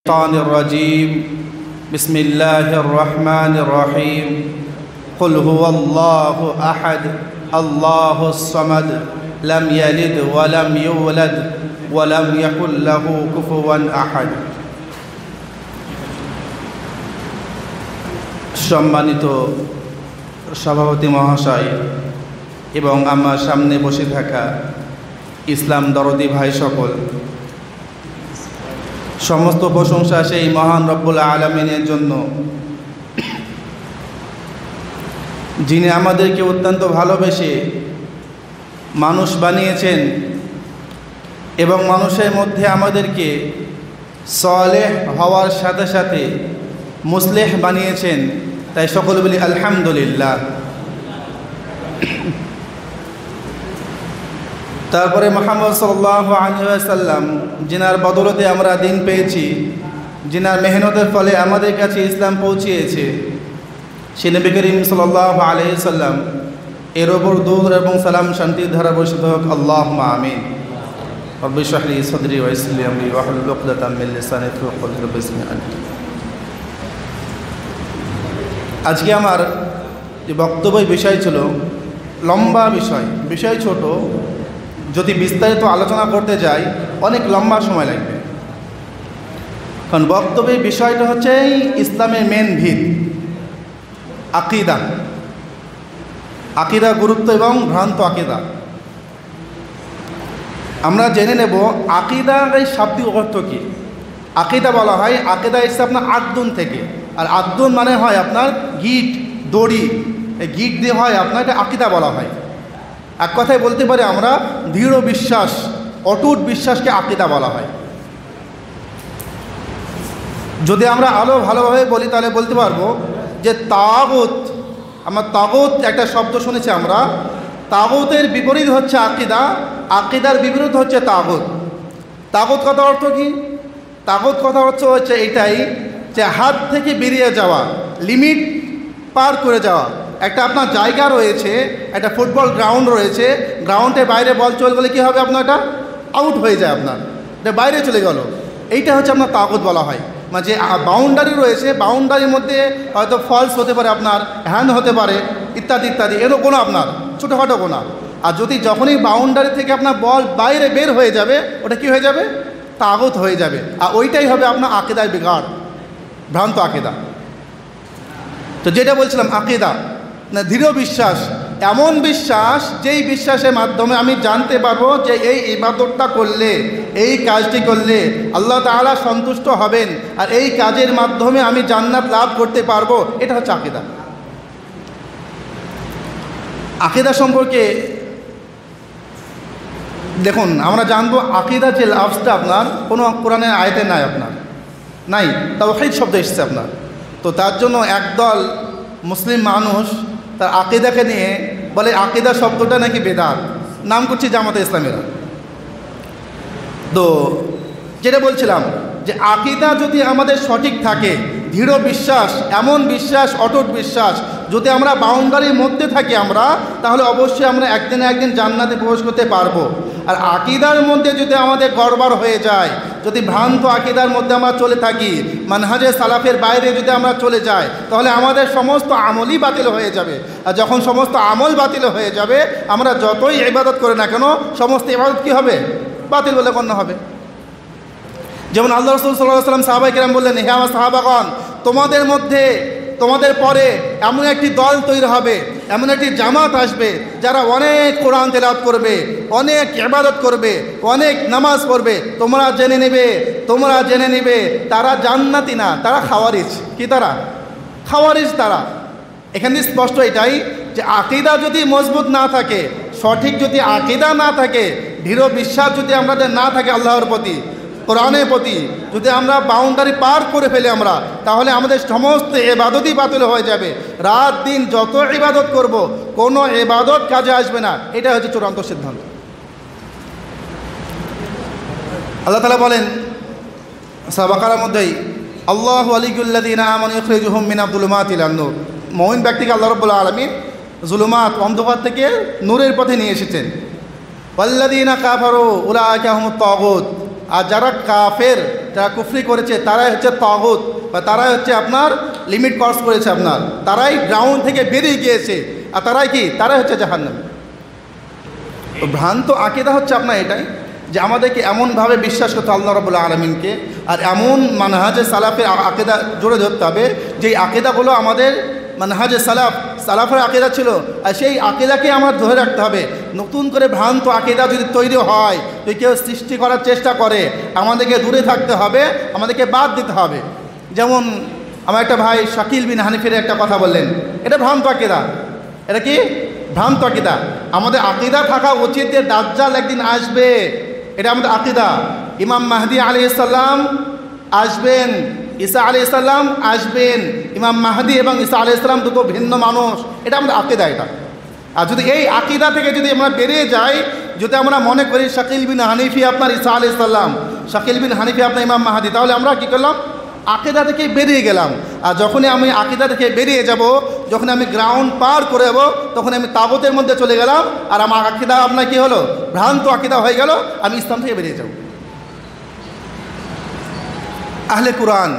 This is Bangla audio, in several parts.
الشيطان الرجيم بسم الله الرحمن الرحيم قل هو الله أحد الله الصمد لم يلد ولم يولد ولم يكن له كفوا أحد সম্মানিত সভাপতি মহাশয় এবং আমার সামনে বসে থাকা ইসলাম দরদি ভাই সকল, সমস্ত প্রশংসা সেই মহান রব্বুল আলামিনের জন্য, যিনি আমাদেরকে অত্যন্ত ভালোবেসে মানুষ বানিয়েছেন এবং মানুষের মধ্যে আমাদেরকে সালেহ হওয়ার সাথে সাথে মুসলিহ বানিয়েছেন। তাই সকল বলি আলহামদুলিল্লাহ। তারপরে মুহাম্মদ সাল্লাল্লাহু আলাইহি ওয়াসাল্লাম, যিনার বদৌলতে আমরা দিন পেয়েছি, যিনার মেহনতের ফলে আমাদের কাছে ইসলাম পৌঁছিয়েছে, সে নবী করিম সাল্লাল্লাহু আলাইহি ওয়াসাল্লাম এর ওপর দরুদ এবং সালাম শান্তির ধারা বর্ষিত হোক। আল্লাহুম্মা আমিন। রব্বি ইশরাহ লি সাদরি ওয়া ইয়াসসির লি আমরি ওয়াহলুল উকদাতাম মিন লিসানি ইয়াফকাহু কওলি। বিসমিল্লাহ। আজকে আমার যে বক্তব্যের বিষয় ছিল লম্বা বিষয় ছোট, যদি বিস্তারিত আলোচনা করতে যাই অনেক লম্বা সময় লাগবে। কারণ বক্তব্যের বিষয়টা হচ্ছে ইসলামের মেন ভিত, আকিদা গুরুত্ব এবং ভ্রান্ত আকিদা। আমরা জেনে নেব আকিদার এই শাব্দিক অর্থ কী। আকিদা বলা হয়, আকিদা এসছে আপনার আদুন থেকে, আর আদুন মানে হয় আপনার গিট, দড়ি, এই গিট দিয়ে হয় আপনার, এটা আকিদা বলা হয়। এক কথায় বলতে পারি আমরা দৃঢ় বিশ্বাস, অটুট বিশ্বাসকে আকিদা বলা হয়। যদি আমরা ভালোভাবে বলি তাহলে বলতে পারবো যে তাগুত, আমরা তাগুত একটা শব্দ শুনেছি আমরা, তাগুতের বিপরীত হচ্ছে আকিদা, আকিদার বিপরীত হচ্ছে তাগুত। তাগুত কথা অর্থ কি? তাগুত কথা হচ্ছে এটাই যে হাত থেকে বেরিয়ে যাওয়া, লিমিট পার করে যাওয়া। একটা আপনার জায়গা রয়েছে, একটা ফুটবল গ্রাউন্ড রয়েছে, গ্রাউন্ডের বাইরে বল চলে গেলে কী হবে, আপনার এটা আউট হয়ে যায়, আপনার এটা বাইরে চলে গেল। এইটা হচ্ছে আপনার তাগুত বলা হয়। মানে যে বাউন্ডারি রয়েছে, বাউন্ডারির মধ্যে হয়তো ফলস হতে পারে, আপনার হ্যান্ড হতে পারে, ইত্যাদি ইত্যাদি, এরও কোনো আপনার ছোটোখাটো গোনা। আর যদি যখনই বাউন্ডারি থেকে আপনার বল বাইরে বের হয়ে যাবে, ওটা কি হয়ে যাবে, তাগুত হয়ে যাবে। আর ওইটাই হবে আপনার আকিদার বিগাড়, ভ্রান্ত আকিদা। তো যেটা বলছিলাম আকিদা না, দৃঢ় বিশ্বাস, এমন বিশ্বাস যেই বিশ্বাসের মাধ্যমে আমি জানতে পারবো যে এই ইবাদতটা করলে, এই কাজটি করলে আল্লাহ তাআলা সন্তুষ্ট হবেন, আর এই কাজের মাধ্যমে আমি জান্নাত লাভ করতে পারবো। এটা হচ্ছে আকিদা। আকিদা সম্পর্কে দেখুন, আমরা জানবো আকিদা যে লাফজটা আপনার কোনো কোরআনের আয়াতে নাই, আপনার নাই, তাওহীদ শব্দ এসেছে আপনার। তো তার জন্য একদল মুসলিম মানুষ তার আকিদাকে নিয়ে বলে আকিদা শব্দটা নাকি বেদাত, নাম করছে জামাতে ইসলামীরা। তো যেটা বলছিলাম যে আকিদা যদি আমাদের সঠিক থাকে, দৃঢ় বিশ্বাস, এমন বিশ্বাস, অটুট বিশ্বাস, যদি আমরা বাউন্ডারির মধ্যে থাকি আমরা, তাহলে অবশ্যই আমরা একদিন না একদিন জান্নাতে প্রবেশ করতে পারবো। আর আকিদার মধ্যে যদি আমাদের গড়বড় হয়ে যায়, যদি ভ্রান্ত আকিদার মধ্যে আমরা চলে থাকি, মানহাজে সালাফের বাইরে যদি আমরা চলে যাই, তাহলে আমাদের সমস্ত আমলই বাতিল হয়ে যাবে। আর যখন সমস্ত আমল বাতিল হয়ে যাবে, আমরা যতই ইবাদত করে না কেন, সমস্ত ইবাদত কী হবে, বাতিল বলে গণ্য হবে। যেমন আল্লাহ রাসূল সাল্লাল্লাহু আলাইহি ওয়াসাল্লাম সাহাবায়ে কেরাম বললেন, হে আমার সাহাবাগণ, তোমাদের মধ্যে, তোমাদের পরে এমন একটি দল তৈরি হবে, এমন একটি জামাত আসবে, যারা অনেক কোরআন তেলাওয়াত করবে, অনেক ইবাদত করবে, অনেক নামাজ পড়বে। তোমরা জেনে নেবে তারা জান্নাতি না, তারা খাওয়ারিজ। কি তারা? খাওয়ারিজ তারা। এখানে স্পষ্ট এটাই যে আকিদা যদি মজবুত না থাকে, সঠিক যদি আকিদা না থাকে, দৃঢ় বিশ্বাস যদি আমাদের না থাকে আল্লাহর প্রতি, কোরআনের প্রতি, যদি আমরা বাউন্ডারি পার করে ফেলি আমরা, তাহলে আমাদের সমস্ত ইবাদতই বাতিল হয়ে যাবে। রাত দিন যত ইবাদত করব, কোনো ইবাদত কাজে আসবে না। এটা হচ্ছে চূড়ান্ত সিদ্ধান্ত। আল্লাহ তাআলা বলেন সূরা বাকারার মধ্যেই, আল্লাহু ওয়ালিয়ুল্লাযীনা আমানু ইখরিজুহুম মিনাজ যুলুমাতি ইলান নূর। মুমিন ব্যক্তিকে আল্লাহ রাব্বুল আলামিন যুলুমাত, অন্ধকার থেকে নূরের পথে নিয়ে এসেছেন। ওয়াল্লাযীনা কাফারু উলাইকা হুমুত তাগুত, আর যারা কাফের, যারা কুফরি করেছে, তারাই হচ্ছে তাগুত, বা তারাই হচ্ছে আপনার লিমিট ক্রস করেছে আপনার, তারাই গ্রাউন্ড থেকে বেরিয়ে গিয়েছে, আর তারাই কি, তারাই হচ্ছে জাহান্নাম। তো ভ্রান্ত আকীদা হচ্ছে আপনার এটাই যে আমাদেরকে এমনভাবে বিশ্বাস করতে আল্লাহ রাব্বুল আলামিনকে, আর এমন মানহাজে সালাফের আকীদা জুড়ে ধরতে হবে যেই আকীদাগুলো আমাদের মানহাজে সালাফের আকীদা ছিল, আর সেই আকীদাকে আমরা ধরে রাখতে হবে। নতুন করে ভ্রান্ত আকীদা যদি তৈরি হয়, যদি কেউ সৃষ্টি করার চেষ্টা করে, আমাদেরকে দূরে থাকতে হবে, আমাদেরকে বাদ দিতে হবে। যেমন আমার একটা ভাই শাকিল বিন হানিফের একটা কথা বললেন, এটা ভ্রান্ত আকীদা। এটা কি ভ্রান্ত আকীদা? আমাদের আকীদা থাকা উচিত যে দাজ্জাল একদিন আসবে, এটা আমাদের আকীদা। ইমাম মাহদি আলাইহিস সালাম আসবেন, ঈসা আলাইহিস সালাম আসবেন। ইমাম মাহদি এবং ঈসা আলাইহিস সালাম দুটো ভিন্ন মানুষ, এটা আমাদের আকীদা। এটা আর যদি এই আকীদা থেকে যদি আমরা বেরিয়ে যাই, যদি আমরা মনে করি শাকিল বিন হানিফি আপনার ঈসা আলাইহিস সালাম, শাকিল বিন হানিফি আপনার ইমাম মাহদি, তাহলে আমরা কী করলাম? আকীদা থেকে বেরিয়ে গেলাম। আর যখনই আমি আকীদা থেকে বেরিয়ে যাব, যখন আমি গ্রাউন্ড পার করে যাব, তখন আমি তাগুতের মধ্যে চলে গেলাম, আর আমার আকীদা আপনার কী হলো? ভ্রান্ত আকীদা হয়ে গেল, আমি ইসলাম থেকে বেরিয়ে যাব। আহলে কোরআন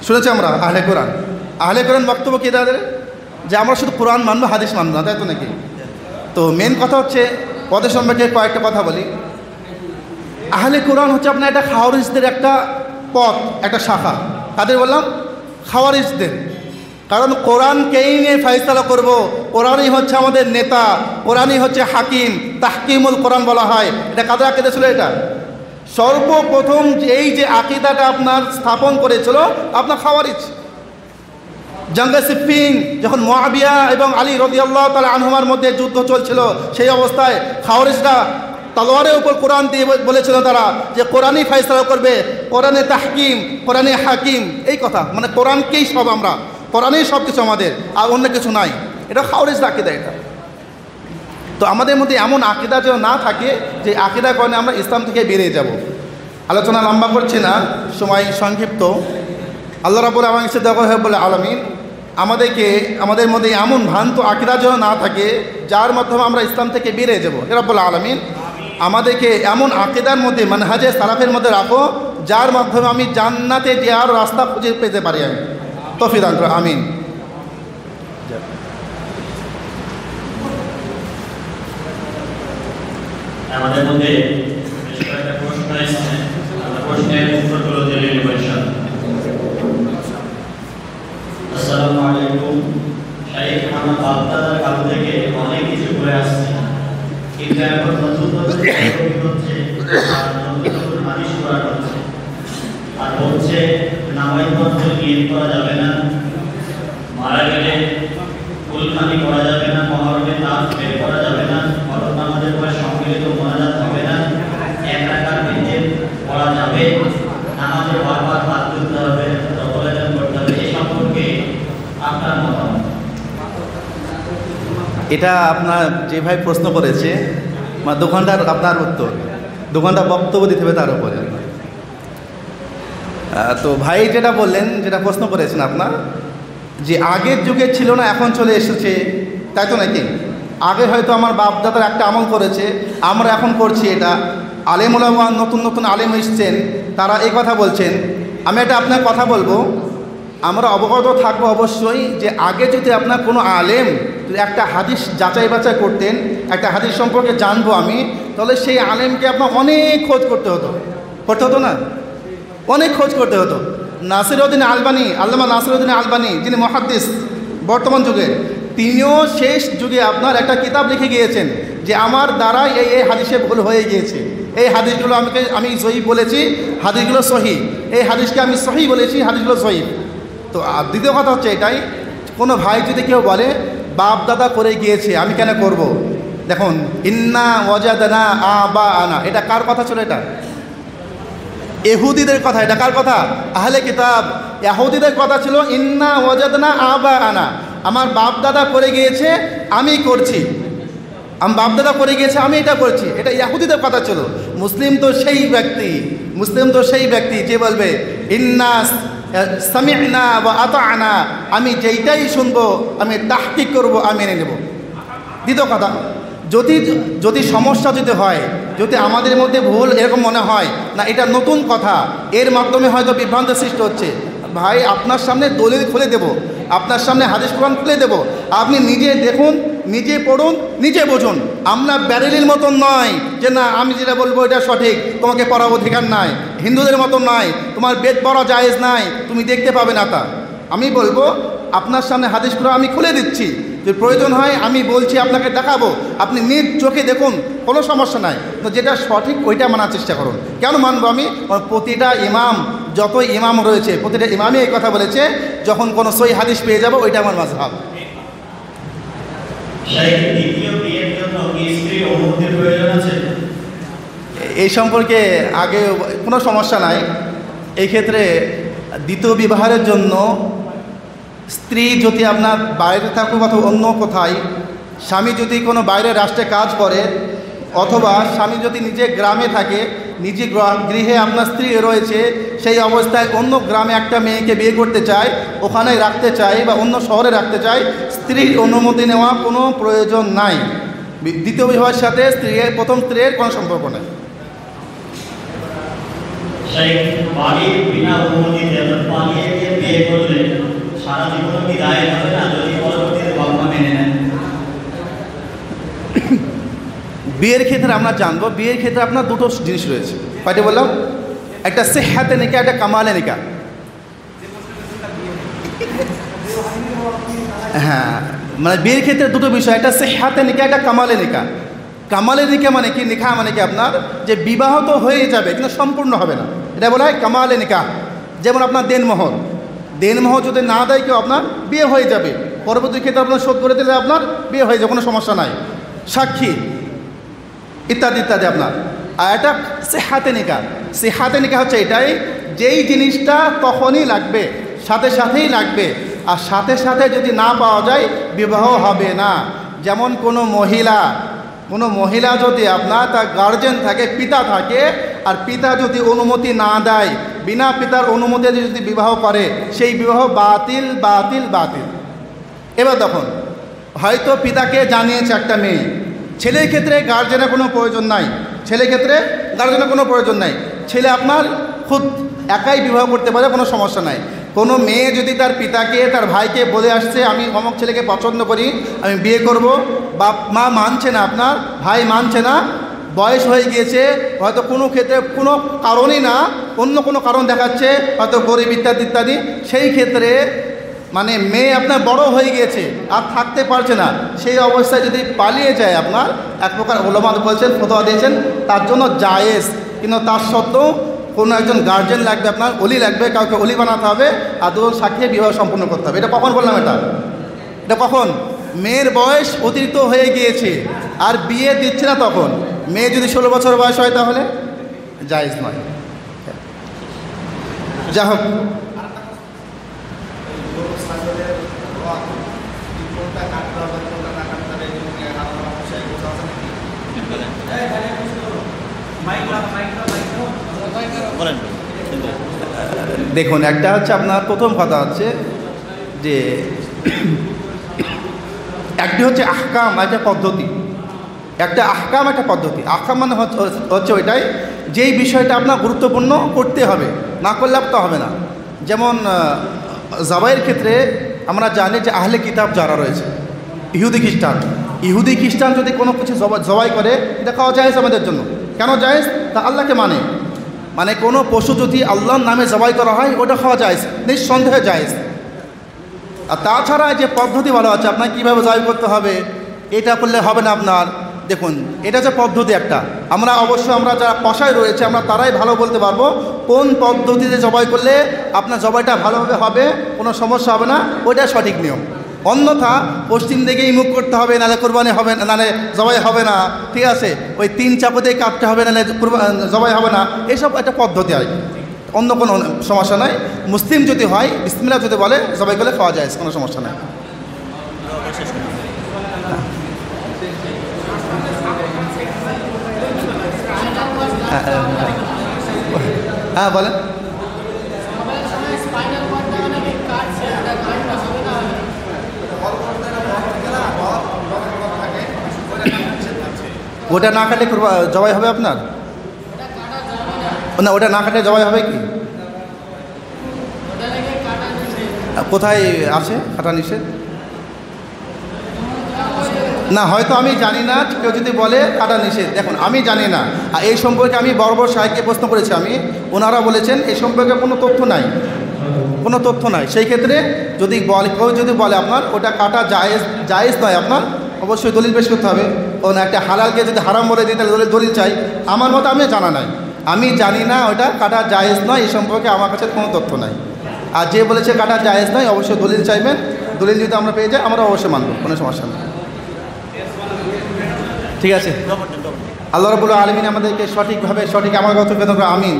শুনেছি আমরা, আহলে কোরআন বক্তব্য কী তাদের? যে আমরা শুধু কোরআন মানবো, হাদিস মানবো না, তাই তো নাকি? তো মেন কথা হচ্ছে, পদের সম্পর্কে কয়েকটা কথা বলি। আহলে কোরআন হচ্ছে আপনার একটা খাওয়ারিজদের একটা পথ, একটা শাখা। কাদের বললাম? খাওয়ারিজদের। কারণ কোরআনকেই নিয়ে ফয়সালা করব, কোরআনই হচ্ছে আমাদের নেতা, কোরআনই হচ্ছে হাকিম, তাহকিমুল কোরআন বলা হয়। এটা কাদের আকীদা ছিল? এটা সর্বপ্রথম এই যে আকীদাটা আপনার স্থাপন করেছিল আপনার খাওয়ারিজ। জঙ্গে সিফফিন যখন মুআবিয়া এবং আলী রাদিয়াল্লাহু তাআলা আনহুমার মধ্যে যুদ্ধ চলছিল, সেই অবস্থায় খাওয়ারিজরা তলোয়ারের উপর কোরআন দিয়ে বলেছিল তারা যে কোরআনই ফয়সালা করবে, কোরআনে তাহকিম, কোরআনে হাকিম, এই কথা। মানে কোরআনকেই সব, আমরা কোরআনেই সব কিছু আমাদের, আর অন্য কিছু নাই। এটা খাওয়ারিজদের আকীদা। এটা তো আমাদের মধ্যে এমন আকীদা যেন না থাকে যে আকীদার কারণে আমরা ইসলাম থেকে বেরিয়ে যাব। আলোচনা লম্বা করছে না, সময় সংক্ষিপ্ত। আল্লাহ রাব্বুল আলামিন আমাদের মধ্যে এমন ভ্রান্ত আকীদা যেন না থাকে যার মাধ্যমে আমরা ইসলাম থেকে বেরিয়ে যাব। রাব্বুল আলামিন আমাদেরকে এমন আকীদার মধ্যে, মানহাজে সালাফের মধ্যে রাখো যার মাধ্যমে আমি জান্নাতে যাওয়ার রাস্তা খুঁজে পেতে পারি। আমি তৌফিক দান করো, আমিন। আমাদের মধ্যে বেশ কয়েকটা প্রশ্ন এসেছে, আমরা প্রশ্নের উত্তরগুলো জেনে নেব ইনশাআল্লাহ। আসসালামু আলাইকুম। শাইখ, আমরা বাপদাদার কাল থেকে অনেক কিছু করে আসছি, কিন্তু এখন নতুন হচ্ছে আর নতুন হাদিস করা হচ্ছে, আর হচ্ছে নামাজ পড়তে নিয়ত করা যাবে না, মারা গেলে কুলখানি করা যাবে না, মহরমে নাচ বের করা যাবে না, ফরজ নামাজের পরে সম্মিলিত মোনাজাত হবে না, এক রাকাত নিয়ত করা যাবে, নামাজে বারবার হাত তুলতে হবে, রকলাজান করতে হবে, এই সম্পর্কে আপনার মতামত? এটা আপনার যে ভাই প্রশ্ন করেছে, মানে 2 ঘন্টার আপনার উত্তর, 2 ঘন্টা বক্তব্য দিতে হবে তার উপরে। তো ভাই যেটা বললেন, যেটা প্রশ্ন করেছেন আপনার, যে আগের যুগে ছিল না, এখন চলে এসেছে, তাই তো নাকি? আগে হয়তো আমার বাপ দাদার একটা আমল করেছে, আমরা এখন করছি এটা। আলেম ওলামা, নতুন নতুন আলেম এসছেন, তারা এই কথা বলছেন। আমি এটা আপনার কথা বলবো, আমরা অবগত থাকবো অবশ্যই যে আগে যদি আপনার কোনো আলেম যদি একটা হাদিস যাচাই বাছাই করতেন, একটা হাদিস সম্পর্কে জানবো আমি, তাহলে সেই আলেমকে আপনার অনেক খোঁজ করতে হতো না? অনেক খোঁজ করতে হতো। নাসিরউদ্দিন আলবানী, আল্লামা নাসিরউদ্দিন আলবানী, যিনি মুহাদ্দিস বর্তমান যুগে, তিনিও শেষ যুগে আপনার একটা কিতাব লিখে গিয়েছেন যে আমার দ্বারা এই হাদিসে ভুল হয়ে গিয়েছে, এই হাদিসগুলো আমি সহি বলেছি, হাদিসগুলো সহি, এই হাদিসকে আমি সহি বলেছি, হাদিসগুলো সহি। তো দ্বিতীয় কথা হচ্ছে এটাই, কোনো ভাই যদি কেউ বলে বাপ দাদা করে গিয়েছে আমি কেন করব, দেখুন, ইন্না ওয়াজাদনা আবা আনা, এটা কার কথা ছিল? এটা ইহুদিদের কথা। এটা কার কথা? আহলে কিতাব ইহুদিদের কথা ছিল, ইন্না ওয়াজাদনা আবা আনা, আমার বাপ দাদা করে গিয়েছে আমি করছি, আমার বাপ দাদা করে গিয়েছে আমি এটা করছি। এটা ইহুদিদের কথা ছিল। মুসলিম তো সেই ব্যক্তি যে বলবে ইন্না সামি'না ওয়া আতা'না, আমি যেইটাই শুনবো আমি তাহকিক করব, আমি মেনে নেব। দ্বিতীয় কথা, যদি যদি সমস্যা যদি হয়, যদি আমাদের মধ্যে ভুল এরকম মনে হয় না এটা নতুন কথা, এর মাধ্যমে হয়তো বিভ্রান্তি সৃষ্টি হচ্ছে, ভাই আপনার সামনে দলিল খুলে দেব, আপনার সামনে হাদিস কোরআন খুলে দেব, আপনি নিজে দেখুন, নিজে পড়ুন, নিজে বুঝুন। আমরা ব্যারেলির মতন নয় যে না আমি যেটা বলবো এটা সঠিক, তোমাকে পড়ার অধিকার নাই। হিন্দুদের মতন নয়, তোমার বেদ পড়া জায়েজ নাই, তুমি দেখতে পাবে না তা। আমি বলবো আপনার সামনে হাদিস কোরআন আমি খুলে দিচ্ছি, যদি প্রয়োজন হয় আমি বলছি আপনাকে দেখাবো, আপনি নিজ চোখে দেখুন, কোনো সমস্যা নাই। তো যেটা সঠিক ওইটা মানার চেষ্টা করুন। কেন মানবো আমি? প্রতিটা ইমাম, যত ইমাম রয়েছে প্রতিটা ইমামই এই কথা বলেছে, যখন কোনো সহি হাদিস পেয়ে যাবো ওইটা আমার মাযহাব। এই সম্পর্কে আগে কোনো সমস্যা নাই। এই ক্ষেত্রে দ্বিতীয় বিবাহের জন্য স্ত্রী যদি আপনার বাইরে থাকুক অথবা অন্য কোথায়, স্বামী যদি কোনো বাইরের রাষ্ট্রে কাজ করে, অথবা স্বামী যদি নিজে গ্রামে থাকে, নিজে গৃহে আপনার স্ত্রী রয়েছে, সেই অবস্থায় অন্য গ্রামে একটা মেয়েকে বিয়ে করতে চায়, ওখানে রাখতে চায় বা অন্য শহরে রাখতে চায়, স্ত্রীর অনুমতি নেওয়া কোনো প্রয়োজন নাই। দ্বিতীয় বিবাহের সাথে প্রথম স্ত্রীর কোনো সম্পর্ক নেই। বিয়ের ক্ষেত্রে আমরা জানবো, বিয়ের ক্ষেত্রে আপনার দুটো জিনিস রয়েছে, কয়টি বললাম? একটা সিহহাতে নিকাহ, একটা কামালে নিকাহ। হ্যাঁ, মানে বিয়ের ক্ষেত্রে দুটো বিষয়, একটা সিহহাতে নিকাহ, একটা কামালে নিকাহ। কামালে নিকাহ মানে কি? নিকাহ মানে কি আপনার যে বিবাহ তো হয়ে যাবে কিন্তু সম্পূর্ণ হবে না, এটা বলা হয় কামালে নিকাহ। যেমন আপনার দেনমোহর, দেনমোহর যদি না দেয় কেউ আপনার বিয়ে হয়ে যাবে, পরবর্তী ক্ষেত্রে আপনার শোধ করে দিলে আপনার বিয়ে হয়ে যাবে, কোনো সমস্যা নাই। সাক্ষী ইত্যাদি ইত্যাদি আপনার। আর এটা সিহহাতে নিকাহ। সিহহাতে নিকাহ হচ্ছে এটাই, যেই জিনিসটা তখনই লাগবে, সাথে সাথেই লাগবে, আর সাথে সাথে যদি না পাওয়া যায় বিবাহ হবে না। যেমন কোনো মহিলা যদি আপনার তার গার্জেন থাকে, পিতা থাকে, আর পিতা যদি অনুমতি না দেয়, বিনা পিতার অনুমতিতে যদি বিবাহ করে, সেই বিবাহ বাতিল বাতিল বাতিল। এবার তখন হয়তো পিতাকে জানিয়েছে একটা মেয়ে, ছেলের ক্ষেত্রে গার্জেনের কোনো প্রয়োজন নাই, ছেলের ক্ষেত্রে গার্জেনের কোনো প্রয়োজন নাই, ছেলে আপনার খুদ একাই বিবাহ করতে পারে, কোনো সমস্যা নাই। কোনো মেয়ে যদি তার পিতাকে, তার ভাইকে বলে আসছে আমি অমুক ছেলেকে পছন্দ করি, আমি বিয়ে করব, বাপ মা মানছে না, আপনার ভাই মানছে না, বয়স হয়ে গিয়েছে, হয়তো কোনো ক্ষেত্রে কোনো কারণই না, অন্য কোনো কারণ দেখাচ্ছে, হয়তো গরিব ইত্যাদি ইত্যাদি, সেই ক্ষেত্রে মানে মেয়ে আপনার বড় হয়ে গিয়েছে, আর থাকতে পারছে না, সেই অবস্থায় যদি পালিয়ে যায়, আপনার এক প্রকার ওলামা বলছেন, ফতোয়া দিয়েছেন, তার জন্য জায়েজ। কিন্তু তার সত্ত্বেও কোনো একজন গার্জেন লাগবে, আপনার অলি লাগবে, কাউকে অলি বানাতে হবে, আর দুজন সাক্ষী বিবাহ সম্পন্ন করতে হবে। এটা কখন বললাম? এটা কখন? মেয়ের বয়স অতিরিক্ত হয়ে গিয়েছে আর বিয়ে দিচ্ছে না, তখন। মেয়ে যদি 16 বছর বয়স হয় তাহলে জায়েজ নয়। যা হোক, দেখুন, একটা হচ্ছে আপনার প্রথম কথা হচ্ছে যে একটি হচ্ছে আহকাম, একটা পদ্ধতি, একটা আহকাম, একটা পদ্ধতি। আহকাম মানে হচ্ছে ওইটাই যেই বিষয়টা আপনার গুরুত্বপূর্ণ করতে হবে, না করলে তো হবে না। যেমন জবাইয়ের ক্ষেত্রে আমরা জানি যে আহলে কিতাব যারা রয়েছে, ইহুদি খ্রিস্টান যদি কোনো কিছু জবাই করে, এটা খাওয়া জায়েজ আমাদের জন্য। কেন জায়েজ? তা আল্লাহকে মানে কোনো পশু যদি আল্লাহর নামে জবাই করা হয়, ওটা খাওয়া জায়েজ, নিঃসন্দেহে জায়েজ। আর তাছাড়া যে পদ্ধতি বলা হচ্ছে আপনার কীভাবে জবাই করতে হবে, এটা করলে হবে না আপনার। দেখুন, এটা যে পদ্ধতি একটা, আমরা যারা কষায় রয়েছে আমরা তারাই ভালো বলতে পারবো কোন পদ্ধতিতে জবাই করলে আপনার জবাইটা ভালোভাবে হবে, কোনো সমস্যা হবে না, ওইটা সঠিক নিয়ম। অন্যথা পশ্চিম দিকেই মুখ করতে হবে, নাহলে কোরবানি হবে না, নাহলে জবাই হবে না, ঠিক আছে, ওই 3 চাপতেই কাটতে হবে, নাহলে জবাই হবে না, এইসব একটা পদ্ধতি আর কি, অন্য কোনো সমস্যা নাই। মুসলিম যদি হয়, বিসমিল্লাহ যদি বলে, জবাই করলে খাওয়া যায়, কোনো সমস্যা নাই। হ্যাঁ বলেন। ওটা না কাটলে জবাই হবে আপনার? না, ওটা না কাটলে জবাই হবে কি? কোথায় আছে কাটা নিষেধ? না, হয়তো আমি জানি না, কেউ যদি বলে কাটা নিষেধ, দেখুন আমি জানি না, আর এই সম্পর্কে আমি বড় বড় সাহেবকে প্রশ্ন করেছি, ওনারা বলেছেন এই সম্পর্কে কোনো তথ্য নাই, কোনো তথ্য নাই। সেই ক্ষেত্রে যদি বলে, কেউ যদি বলে আপনার ওটা কাটা জায়েজ নয়, আপনার অবশ্যই দলিল পেশ করতে হবে। কারণ একটা হালালকে যদি হারাম বলে দিই তাহলে দলিল চাই। আমার মতো আমি জানা নাই, আমি জানি না ওটা কাটা জায়েজ নয়, এই সম্পর্কে আমার কাছে কোনো তথ্য নাই। আর যে বলেছে কাটা জায়েজ নয় অবশ্যই দলিল চাইবেন, দলিল যদি আমরা পেয়ে যাই আমরা অবশ্যই মানব, কোনো সমস্যা নেই। ঠিক আছে, আল্লাহ রাব্বুল আলামিন আমাদেরকে সঠিকভাবে সঠিক আমল করতে পেরে আমিন।